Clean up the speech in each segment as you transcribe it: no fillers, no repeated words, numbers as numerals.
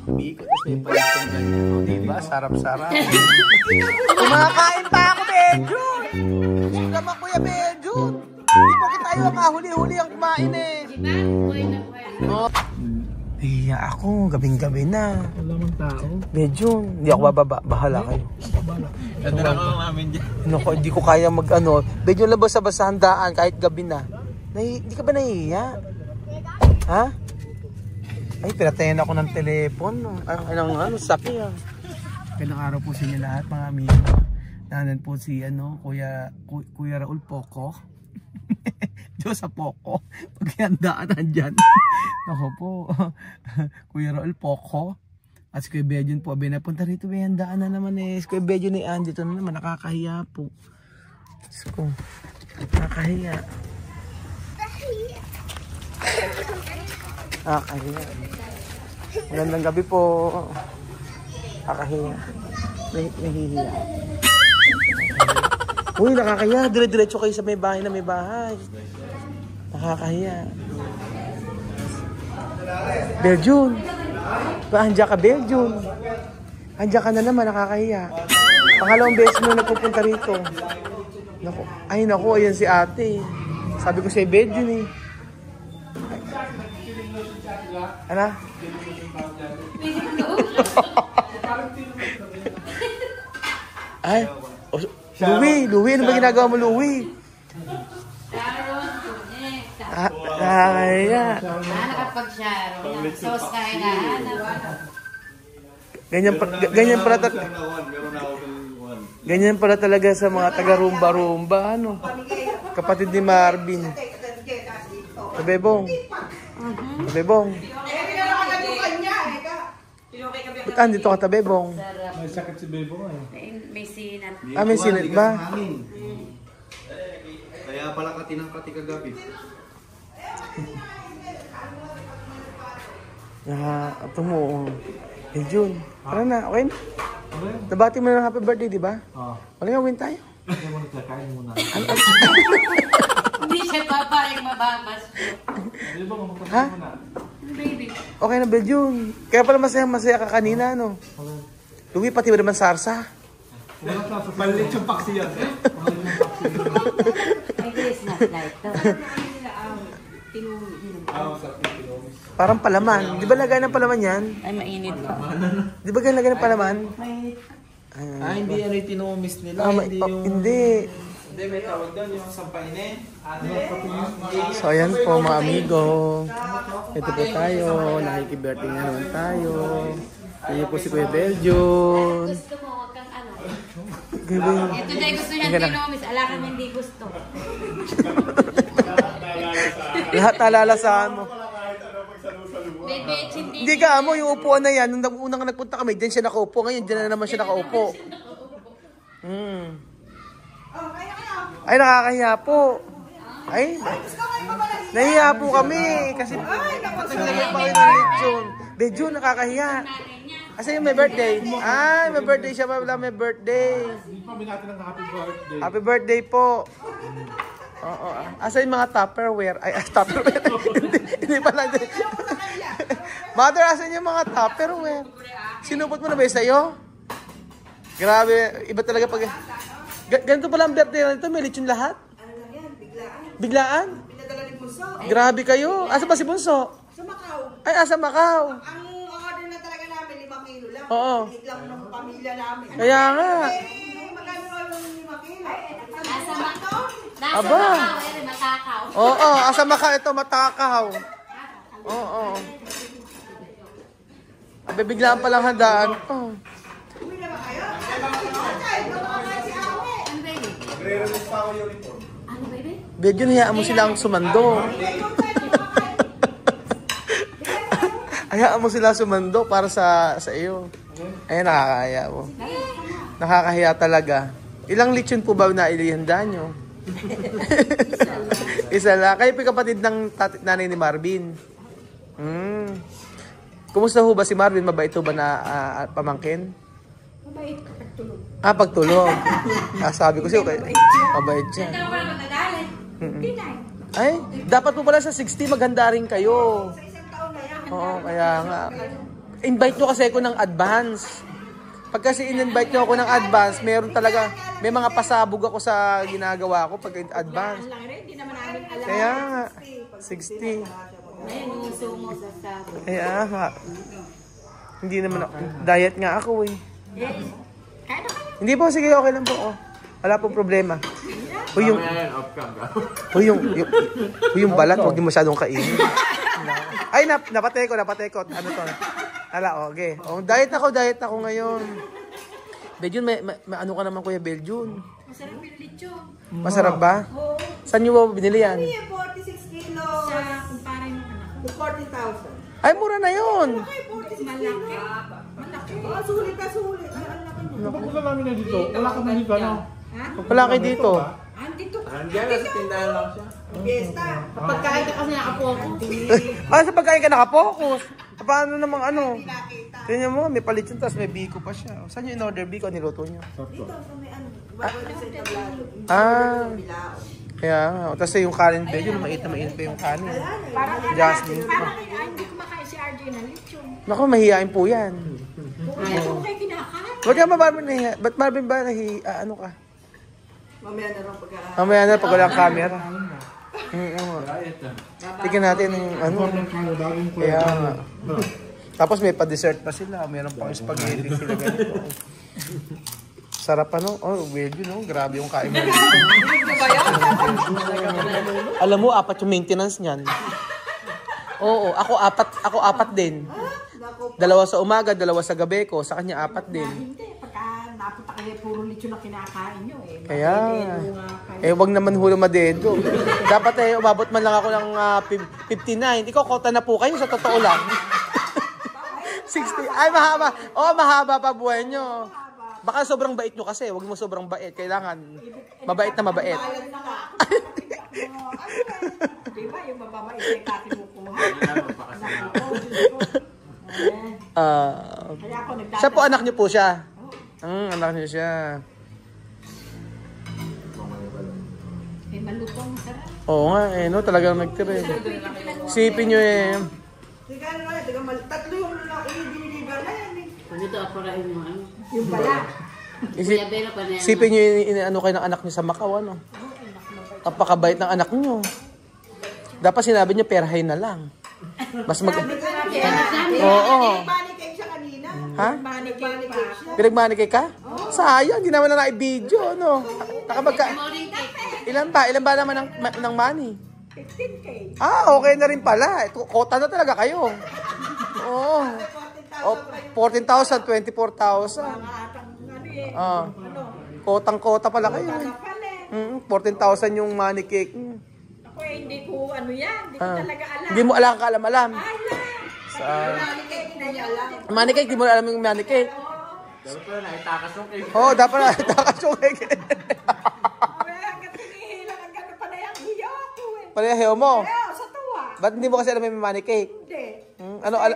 Umiikot kasi may palit kong ganyan. O, diba? Sarap-sarap. Kumakain pa ako, Benjun! Gusto naman, Kuya Benjun! Hindi po tayo ang huli-huli ang kumain eh. Diba? Buhay na buhay. Iya ako, gabing-gabi na. Wala mang tao. Benjun, hindi ako bababa. Bahala kayo. Ganda na ako namin dyan. Naku, hindi ko kaya mag-ano. Benjun, labas sa basahandaan kahit gabi na. Hindi ka ba nahihiya? Ha? Ay, pinatayan ako ng telepono. Ano, sapi ah. Ganang araw po sa inyo lahat, mga amigo. Nanan po si, Kuya Raul Poco. Diyos sa Poco. Pagkihandaan nandyan. Ako po. Kuya Raul Poco. At si Kuya Benjun po. Napunta rito, may handaan na naman eh. Si Kuya Benjun ni Andy. Ito na naman, nakakahiya po. Diyos ko. Nakakahiya. Nakakahiya. Magandang gabi po. Nakakahiya. Nahihiya. Uy, nakakahiya. Dire-diretso kayo sa may bahay na may bahay. Nakakahiya. Benjun. Ba, andyan ka, Benjun. Andyan ka na naman, nakakahiya. Pangalawang beses mo nagpupunta rito. Naku. Ay, naku, ayan si ate. Sabi ko si Benjun eh. Ano? Ay, Louie, ano ba ginagawa mo, Louie? Sharon, Tunek. Nakakaya. Nakapag-Sharon. Sauce kailangan. Ganyan pala talaga sa mga taga-rumba-rumba, ano? Kapatid ni Marvin. Tabebong. Tabebong. Ba't andito ka, Tabebong? May sakit si Bebo eh. May sinat. May sinat ba? Kaya pala katinang-kati kagabi. Ito mo. June. Tara na, okay na? Nabati mo na ng happy birthday, di ba? Oo. Wala nga, win tayo. Hindi mo nagkakain muna. Hindi siya paparing mababas. Bebo, magkakain Ha? muna. Baby. Okay na, June. Kaya pala masaya ka kanina, no? Louie, pati ba naman sarsa? Malit yung paksi yan. Maybe it's not like that. Parang palaman. Di ba lagay ng palaman yan? Ay, mainit pa. Di ba lagay ng palaman? Mainit. Hindi yan yung tinumis nila. Hindi. Hindi, may tawag doon yung sampainin. So ayan po mga amigo. Ito po tayo. Nakikibirthday na naman tayo. Ayan po si Kuya Benjun. Gusto mo, huwag kang ano. Gawin. Ito dahil gusto niya tinomis. Ala kami hindi gusto. Lahat nalalasahan mo. Baby, Hindi ka amo, yung upuan na yan. Nung unang nagpunta kami, dyan siya nakaupo. Ngayon, dyan na naman siya nakaupo. Ay, nakakahiya po. Ay, nahiya po kami. Kasi, naglagay pa kayo ng lechon. Benjun, nakakahiya. Kasi yung may birthday. Ay, may birthday siya. May birthday. Hindi pa natin ng happy birthday. Happy birthday po. Oo. Asa yung mga Tupperware? Ay, Tupperware. Hindi pala. Mother, asan yung mga Tupperware? Sinupot mo na ba yung sa'yo? Grabe. Iba talaga pag... Ganito pala ang birthday na ito. May lechon lahat. Ano lang yan? Biglaan. Biglaan? Pinadala ni Bunso. Grabe kayo. Asa ba si Bunso? Sa Macau. Ay, asa Macau. Ang order na talaga namin, 5 kilo lang. Oo. Liit lang ng pamilya namin. Kaya nga. Magkano ang 5 kilo? Nasa Macau. Nasa Aba. Macau. Eh, matakaw. Oo, asa Macau ito, matakaw. Oo. Bibiglaan palang handaan. Oh. Uwi na ba kayo? Ay, nakakain si Awe. Ano, baby? Nagre-release pa ako yung uniform. Ano, baby? Bedyo, hayaan mo silang sumando. Hayaan mo sila sumando para sa iyo. Ay, nakakaya mo. Nakakahiya talaga. Ilang lechon po ba na ilihanda nyo? Isa lang. Kayo po kapatid ng nanay ni Marvin. Kumusta ho ba si Marvin? Mabait ho ba na pamangkin? Mabait ka pagtulog. Pagtulog. Sabi ko siya, mabait siya. Ito wala matagalit. Hindi na. Ay, dapat po pala sa 60 maghanda rin kayo. Sa isang taon na yan. Oo, kaya Kaya nga. Invite nyo kasi ako ng advance. Pag kasi in-invite nyo ako ng advance, meron talaga, may mga pasabog ako sa ginagawa ko pag advance. Ang lang rin, hindi naman namin alam. Kaya nga, 60. Ngayon, uso mo sa sabo. Kaya nga. Hindi naman ako, diet nga ako eh. Kaya na kayo. Hindi po, sige, okay lang po. Oh. Wala pong problema. Yung balat, huwag niyo masyadong kainin. Ay, napatekot. Ano to? Ala, okay. Oh, diet ako ngayon. Beljun, may ano ka naman, Kuya Beljun? Masarap yung lechon. Masarap ba? Oo. Saan niyo ba binili yan? 46 kilos. Sa kumpara yung anak. 40,000. Ay, mura na yun. Okay, 46 Malaki. kilos. Malaki. Oh, sulit na sulit. Ay, ang laki niya. Papunta namin na dito. Wala ka na dito, ano? Ha? Wala kayo dito. Andito ka. Nandiyan, nasa tindahan lang siya. Fiesta. Kapag kain ka kasi nakapokus. Ah, sa pagkain ka nakapokus. Paano namang ano? Nakita. Tingnan mo, may palit yun, tapos may biko pa siya. Saan yung in-order biko? Niluto niyo? Dito, sa may ano. Bago na sa tablado. Ah, Bilao. kaya nga. Tapos yung kanin Beljun, mainit pa yung kanin. Parang Jasmine. parang hindi kumakain si RJ ng lechon. Naku, mahihain po yan. Kaya kung kayo kinakain. Huwag ka Marvin nahiya. Ba't Marvin ba ano ka? Mamaya na rin pagka... Mamaya na pag walang camera. Diet ah. Tingnan natin yung ano. Kaya nga. Tapos may pa-dessert pa sila. Meron pang spaghetti sila ganito. Sarap ano? Oh, Beljun, no? Grabe yung kain mo. Alam mo, 4 yung maintenance niyan. Oo, ako apat din. 2 sa umaga, 2 sa gabi ko. Sa kanya 4 din. Hindi, pagka napunta kayo, puro lechon na kinakain nyo eh. Kaya, Madedo nga kayo. wag naman huli madedo. Dapat umabot man lang ako ng 59. Ikaw, kota na po kayo, sa totoo lang. 60. Ay, mahaba. Oh, mahaba pa buhay nyo. Baka sobrang bait nyo kasi. Wag mo sobrang bait. Kailangan mabait na mabait. Di ba yung mababait ay katinukuha? Kaya ako nagdadala. Siya po, anak nyo po siya. Anak nyo siya. Eh, malutong sarap. Oo nga, no, talagang nagtira. Sipin nyo Tiga ano na, tiga tatlo yung i-deliver na yan eh. Dito ako rin mo ano. Yung bala. Kuya Beno pa na yan. Sipin nyo ano kayo ng anak nyo sa Macau, ano? Napakabait ng anak nyo. Dapat sinabi niya, perhay na lang. Mas mag... Oo. Money cake siya kanina. Ha? Money cake siya. Pinagmanicay ka? Sayang, hindi naman na na-video, ano? Nakapagka... Ilan ba naman ng money? 15K. Ah, okay na rin pala. Kota na talaga kayo. Oo. Oh, 14,000, 24,000. Mga atang ano eh. Ah. Kotang-kota pala kayo. Kapal eh. 14,000 yung money cake. Ako eh, hindi ko ano yan. Hindi ko talaga alam. Hindi mo alam. Money cake na niya alam. Money cake, di mo alam yung money cake. Dapat pala naitakas yung cake. Oo, dapat na takas yung cake. Hanggang tinihilang ang gano'n pa na yung hiyo ko eh. Pareho mo. Pero sa tuwa. Ba't hindi mo kasi alam yung money cake? Hindi. Ano, Ate,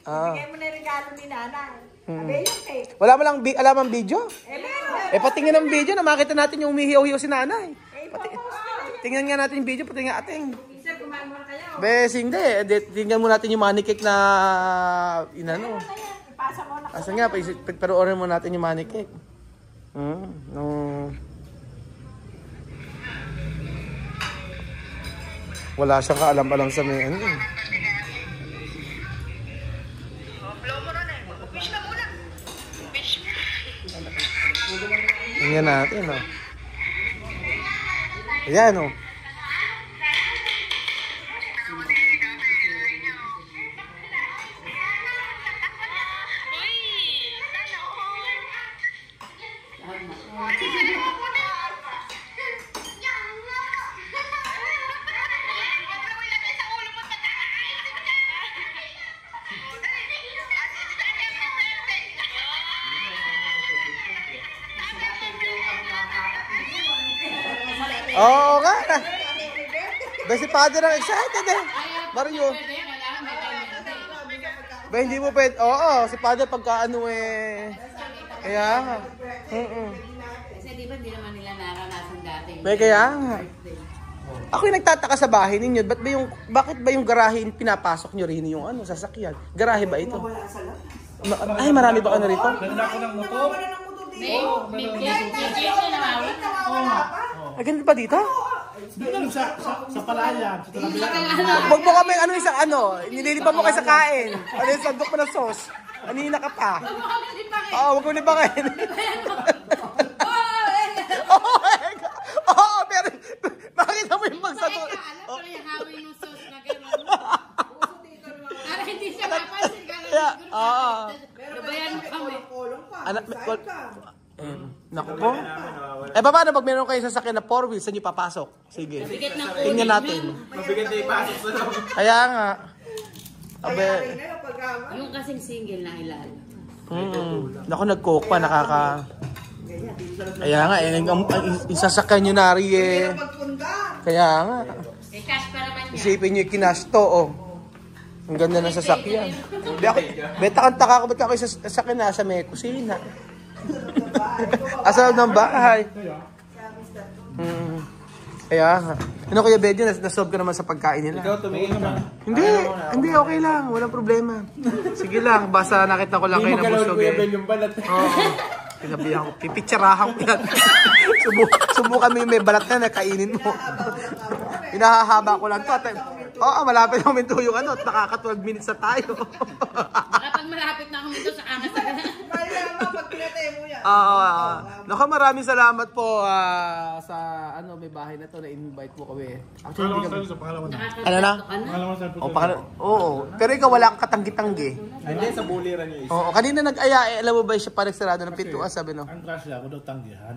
Ah. bigay mo na yung regalo ni nanay. Sabi yung cake. wala mo lang alam ang video? Eh, meron. Patingin ng video na makita natin yung umihiyaw-hiyaw si nanay. Eh, ipapost na yan. Tingnan nga natin yung video, pati nga ating. Isa, kumain mo na kayo. Bes, hindi. Tingnan mo natin yung money cake na inano. Ano yan? Ipasa mo na. Asan nga, pero order mo natin yung money cake. No. Wala siyang kaalam-alam sa may ano. Tingnan natin, oh. Ayan, oh. Oo nga. Ba si Father ang excited eh. Mario. Ba hindi mo pwede. Oo, si Father pagka ano eh. Kaya nga. Kasi di ba hindi naman nila naranasan dati. May kaya nga. Ako yung nagtataka sa bahay ninyo. Bakit ba yung garahe pinapasok nyo rin yung sasakyan? Garahe ba ito? Wala sa labas. Ay, marami ba ano rito? Ganda ko ng motor. Wala ng motor dito. May ticket na naman. Nawawala pa. Ay, ganun ba dito? Doon sa palayan. Sa talabilan. Huwag mo kami nililipan mo kayo sa kain. Ano yung sandok mo na sauce? Anina ka pa. Oo, huwag mo lipakin. Oo, pero makita mo yung magsandok. Alam ko yung hawin ng sauce na gano'n. Para hindi siya mapansin ka lang. Gabayan mo kami. Kulong pa. Anak, Saan ka? naku po. Paano pag meron kayo sasakyan na 4 wheels, saan nyo papasok? Sige. Bigat ng Tingnan natin. Mabigat na ipasok sa loob. Kaya nga. Abe. Kaya rin na yung pagkama. Yung kasing single na ilalim. Naku, nag-coke pa, nakaka... Kaya nga, yung sasakyan nyo na rin eh. Pagpunta. Kaya nga. Eh, cash pa naman niya. Isipin nyo yung kinash to, oh. Ang ganda ng sasakyan. Beta-kanta ka, ba't ako yung sasakyan nasa may kusina? Asa ng bahay. Kaya nga. Ano Kuya Bedyo, nasolve ka naman sa pagkain nila? Ikaw tumingin naman. Hindi, okay lang. Walang problema. Sige lang, basta nakita ko lang kayo na busog Kuya eh. Bel yung balat. Oo. Pinabihan ko. Pipitsarahan ko yan. Subukan mo yung may balat na nakainin mo. Hinahahaba ko lang to. Oo, malapit na kami tuyong nakaka 12 minutes na tayo. Baka pag malapit na kami doon sa angas na Malama pag pinatay mo yan. Naku, maraming salamat po sa may bahay na to na invite mo kami. Actually, hindi kami... Sa pangalawa na. Ano na? Pangalawa sa Oo. Pero ikaw wala kang katanggi-tanggi. Hindi, sa buliran yung isa. Oo, kanina nag-aya, alam mo ba siya pa nagsarado ng pintuan, sabi no? Ang klasya ako daw tanggihan.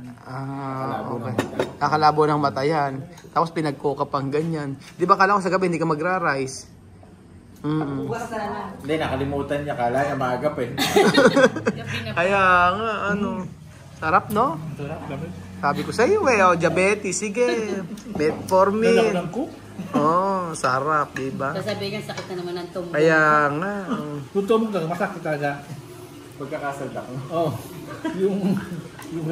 Okay. Kakalabo ng mata yan. Tapos pinagkoka pang ganyan. Di ba kala ko sa gabi hindi ka magra-rise? Hindi, nakalimutan niya. Kala niya maagap eh. Kaya nga, sarap no? Sarap, lapit. Sabi ko sa iyo diabetes, sige. Metformin. Lalaki ng cook. Sarap, di ba? Sasabihin niya, sakit na naman ang tumbo. Kaya nga. Kung tumog ka, masakit talaga. Pagkakasalda ko. Oh. Yung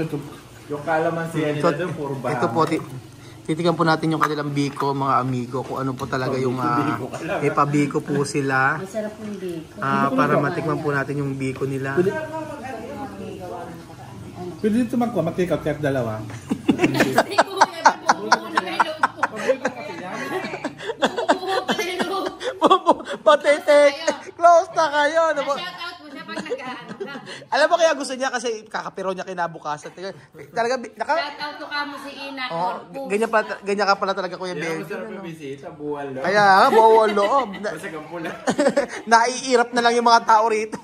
ito. Yung kalamansiya nila doon, puro bahama. Ito po, titigan po natin yung kanilang biko, mga amigo, kung ano po talaga yung may pabiko po sila. Masarap yung biko. Para matikman po natin yung biko nila. Pwede dito magkuha, mag-take out kahit dalawa. Kasi kuya, bumubuo na yung loob ko. Bumubuo pa na yung loob. Patitik! Close na kayo! Shout out mo siya pag nag-ano ka. Alam mo kaya gusto niya kasi kakapiro niya kinabukasan. Talaga, Shout out to ka mo si Ina. ganyan ka pala talaga Kuya Kaya Belgium. masarap yung bisita, buwal lang. Kaya nga, buwal loob. Basta kampula. Naiirap na lang yung mga tao rito.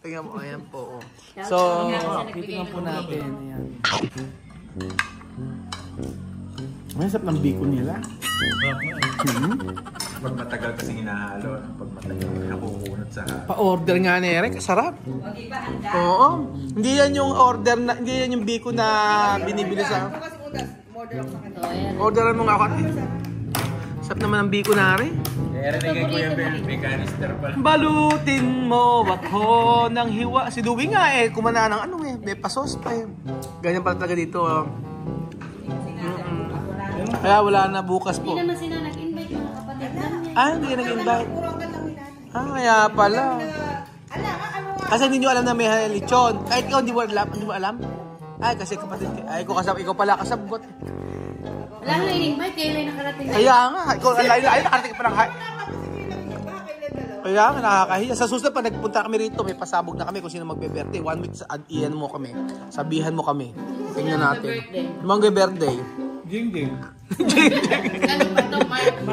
Tingnan mo, ayan po. So, titingnan po natin. Ayan. May sarap ng biko nila. Pag matagal kasing hinahalo, pag matagal nakukunot sa... Pa-order nga ni Eric, sarap. Oo. Hindi yan yung order na, hindi yan yung biko na binibili sa... Kasi utas, model ako sa kanila. Orderan mo nga ako. Sarap naman ang biko na rin. Kaya rin kay Kuya Bel, may canister pala. Balutin mo ako ng hiwa. Si Dewey nga kumana ng may pasos pa eh. Ganyan pala talaga dito. Kaya wala na bukas po. Hindi naman sila nag-invite mga kapatid namin. Hindi ka nag-invite. Kurang ka lang nila. Kaya pala. Ano Kasi hindi nyo alam na may lechon. Kahit ikaw hindi mo alam. Kasi kapatid ka. Ikaw pala kasabot. Wala nang in-invite, kailan nakarating na. Kaya nga. Ikaw, nakarating ka pa ng Kaya nga, nakakahiya. Sa susunod pa, nagpunta kami rito, may pasabog na kami kung sino magbe-birthday. 1 week, iyan mo kami. Sabihan mo kami. Tingnan natin. Mag-birthday. Jing-jing. Ano ba ito,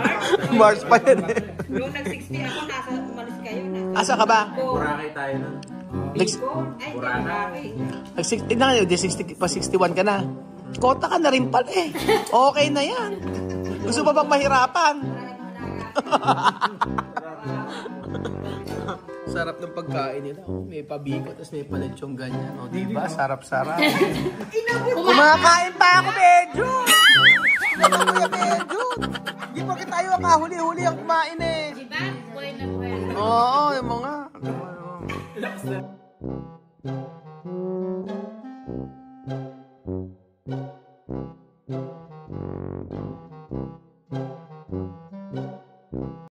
Mars pa yan eh. Nung nag-60 ako, umalis kayo na. Asa ka ba? Boracay tayo nun. Ay, Pa 61 ka na. Kota ka na rin pala eh. Okay na yan. Gusto pa bang mahirapan? Sarap ng pagkain nila. May pabiko, tapos may paletsyong ganyan. Diba? Sarap-sarap. Kumakain pa ako, medyo! Hindi pa tayo ang kahuli-huli ang kumain eh. Diba? Buhay na buhay. Oo, yung mga...